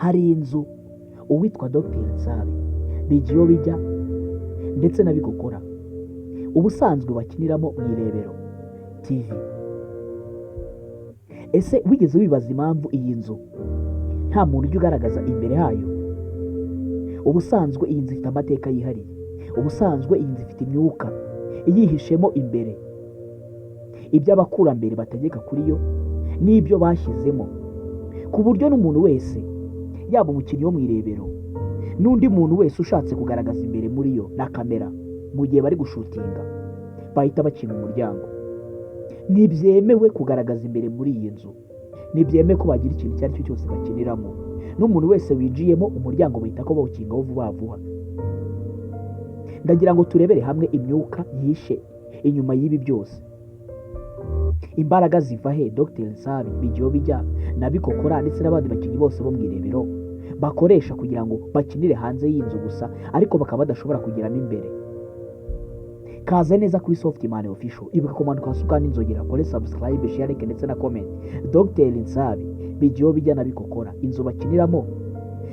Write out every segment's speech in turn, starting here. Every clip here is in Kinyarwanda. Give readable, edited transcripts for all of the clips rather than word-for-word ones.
hari inzu uwitwa Dr Nsabi bigiyo bijya ndetse n'abigukora ubusanzwe bakiniramo mu Irebero TV. Ese wigeze wibaza impamvu iyi nzu nta muntu ujya ugaragaza imbere hayo? Ubusanzwe iyi nzu ifite amateka yihariye, ubusanzwe iyi nzu ifite imyuka iyihishemo imbere, ibyo abakurambere bategeka kuri yo n'ibyo bashyizemo, ku buryo n'umuntu wese yaba umukinnyi wo mu Irebero n'undi muntu wese ushatse kugaragaza imbere muri yo na kamera mu gihe bari gushutinga bahita bakina umuryango. Ntibyemewe kugaragaza imbere muri iyi nzu, ntibyemewe ko bagira ikintu icyo ari cyo cyose bakiniramo. N'umuntu wese winjiyemo umuryango bahita ko bawukingaho vuba vuba. Ndagira ngo turebere hamwe imyuka yishe inyuma y'ibi byose. Imbaraga ziva he Dr Nsabi bigiyo bijya na Bikokora ndetse n'abandi bakinnyi bose bo mu Irebero bakoresha kugira ngo bakinire hanze y'inzu gusa ariko bakaba badashobora kugeramo imbere? Kaze neza kuri Softman Official, ibuka kumanuka hasi ukanda inzogera, kore subscribe, share ndetse na comment. Dr Nsabi bigiyo bijya na Bikokora inzu bakiniramo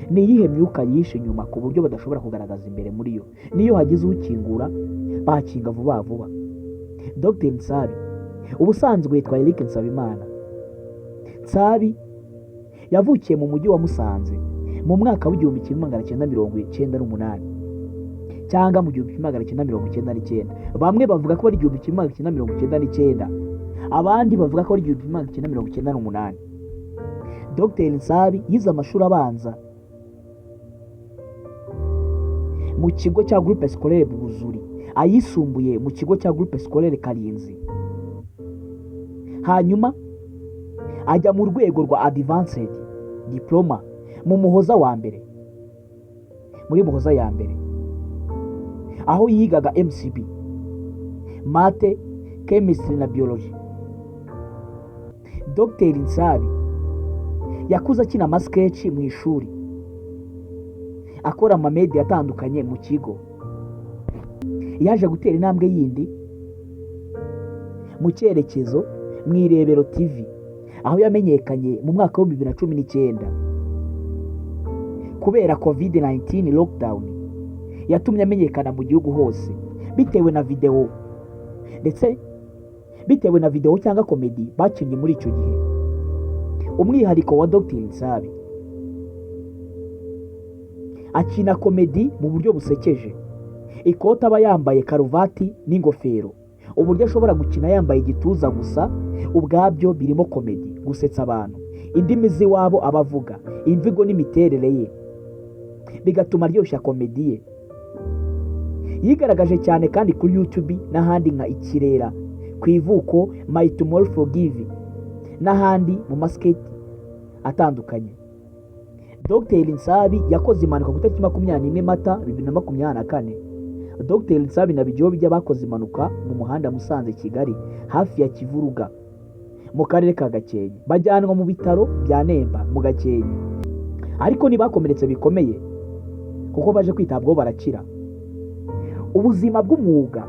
ni iyihe myuka yishe nyuma ku buryo badashobora kugaragaza imbere muri yo? Niyo hagize ukingura bakinga vuba vuba. Dr Nsabi ubusanzwe yitwa Eric Nsabimana. Nsabi yavukiye mu mujyi wa Musanze mu mwaka w'1998 cyangwa mu 1999. Bamwe bavuga ko ari 1999, abandi bavuga ko ari 1998. Dr Nsabi yize amashuri abanza mu kigo cya Groupe Scolaire Buzuri, ayisumbuye mu kigo cya Groupe Scolaire Karinzi. Hanyuma ajya mu rwego rwa Advanced Diploma mu Muhoza wa mbere, muri Muhoza ya mbere, aho yigaga MCB, Mate, Chemistry na Biology. Dr Nsabi yakuze akina amasketch mu ishuri, akora amamedia atandukanye mu kigo. Yaje gutera intambwe yindi mu cyerekezo mu Irebero TV, aho yamenyekanye mu mwaka wa 2019 kubera COVID-19 lockdown yatumye amenyekana mu gihugu hose bitewe na video, ndetse bitewe na video cyangwa comedy bakinnye muri icyo gihe. Umwihariko wa Dr Nsabi, akina comedy mu buryo busekeje. Ikoti aba yambaye karuvati n'ingofero, uburyo ashobora gukina yambaye igituza gusa ubwabyo birimo comedy, gusetsa abantu. Indimi z'iwabo abavuga, imvigo n'imiterere ye bigatuma aryoshya comedy ye. Yigaragaje cyane kandi kuri YouTube n'ahandi nka Ikirera, ku Ivuko, My Tomorrow Forgive n'ahandi mu masketi atandukanye. Dr Nsabi yakoze impanuka ku itariki 21 Mata 2024. Dr Nsabi na bigiyo bijya bakoze impanuka mu muhanda Musanze Kigali hafi ya Kivuruga mu karere ka Gakenke, bajyanwa mu bitaro bya Nemba mu Gakenke, ariko nibakomeretse bikomeye kuko baje kwitabwaho barakira. Ubuzima bw'umwuga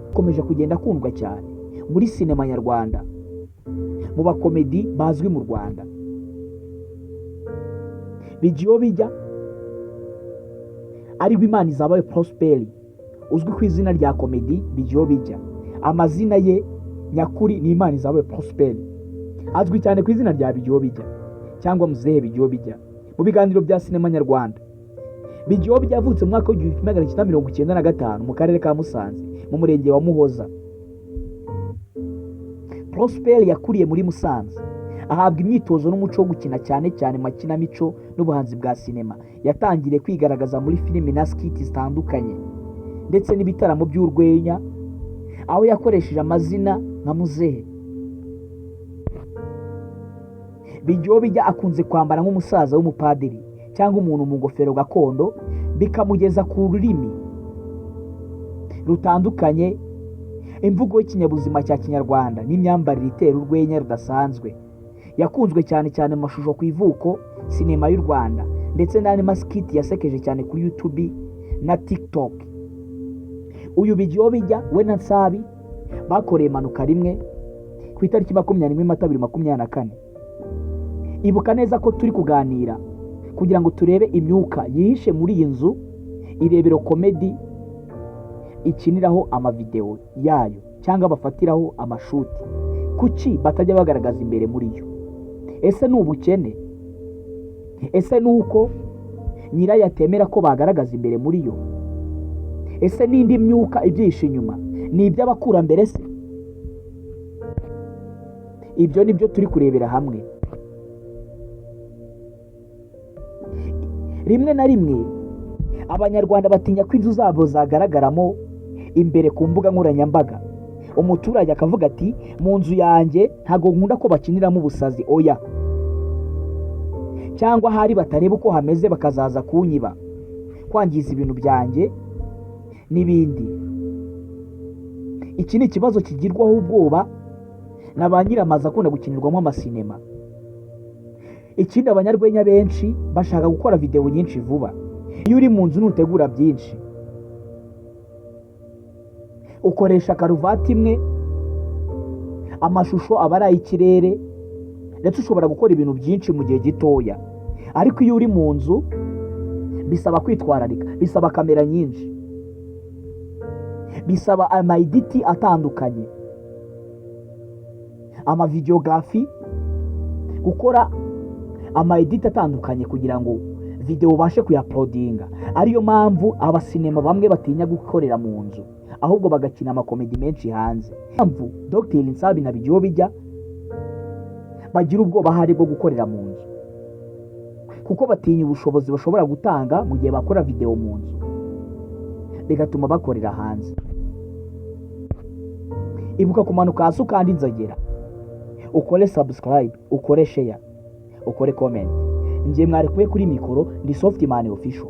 bukomeje kugenda kundwa cyane muri sinema nyarwanda, mu bakomedi bazwi mu Rwanda. Bigiyo bijya ari Imana izabaye Prosperi, uzwi ku izina rya komedi bigiyo bijya. Amazina ye nyakuri ni Imana izabaye Prosperi, azwi cyane ku izina rya bigiyo bijya cyangwa Muzehe bigiyo bijya mu biganiro bya sinema nyarwanda. Bigiyo bijya yavutse mu mwaka wa 1995 mu karere ka Musanze mu murenge wa Muhoza. Prosperi yakuriye muri Musanze, ahabwa imyitozo n'umuco wo gukina cyane cyane makinamico n'ubuhanzi bwa sinema. Yatangiriye kwigaragaza muri filime na skit zitandukanye ndetse n'ibitaramo by'urwenya, aho yakoresheje amazina nka Muzehe. Bigiyo bijya akunze kwambara nk'umusaza w'umupadiri cyangwa umuntu mu ngofero gakondo, bikamugeza ku rurimi rutandukanye, imvugo y'ikinyabuzima cya Kinyarwanda n'imyambarire itera urwenya rudasanzwe. Yakunzwe cyane cyane mu mashusho ku Ivuko, sinema y'u Rwanda ndetse n'andi maskiti yasekeje cyane kuri YouTube na TikTok. Uyu bigiyo bijya we na Nsabi bakoreye impanuka rimwe ku itariki 21 Mata 2024. Ibuka neza ko turi kuganira kugira ngo turebe imyuka yihishe muri iyi nzu Irebero Comedy ikiniraho amavideo yayo cyangwa bafatiraho amashuti. Kuki batajya bagaragaza imbere muri yo? Ese ni ubukene? Ese ni uko nyirayo atemera ko bagaragaza imbere muri yo? Ese n'indi myuka ibyihishe inyuma ni iby'abakurambere se? Ibyo nibyo turi kurebera hamwe. Rimwe na rimwe abanyarwanda batinya ko inzu zabo zagaragaramo imbere ku mbuga nkoranyambaga. Umuturage akavuga ati mu nzu yanjye ntago nkunda ko bakiniramo ubusazi, oya. Cyangwa hari batareba uko hameze bakazaza kunyiba, kwangiza ibintu byanjye n'ibindi. Iki ni ikibazo kigirwaho ubwoba na ba nyiramazu akunda gukinirwamo amasinema. Ikindi, abanyarwenya benshi bashaka gukora video nyinshi vuba. Iyo uri mu nzu ntutegura byinshi, ukoresha karuvati imwe, amashusho aba ari ay'ikirere, ndetse ushobora gukora ibintu byinshi mu gihe gitoya. Ariko iyo uri mu nzu bisaba kwitwararika, bisaba kamera nyinshi, bisaba amayiditi atandukanye, amavideografi, gukora amayiditi atandukanye kugira ngo video ubashe kuyaprodinga. Ariyo mpamvu abasinema bamwe batinya gukorera mu nzu, ahubwo bagakina amakomedi menshi hanze. Mpamvu Dr Nsabi na Bigiyo bijya bagira ubwoba hari bwo gukorera mu nzu, kuko batinya ubushobozi bashobora gutanga mu gihe bakora video mu nzu, bigatuma bakorera hanze. Ibuka kumanuka hasi ukanda inzogera, ukore subscribe, ukore share, ukore comment. Njye mwari kuwe kuri mikoro, ndi Softman Official.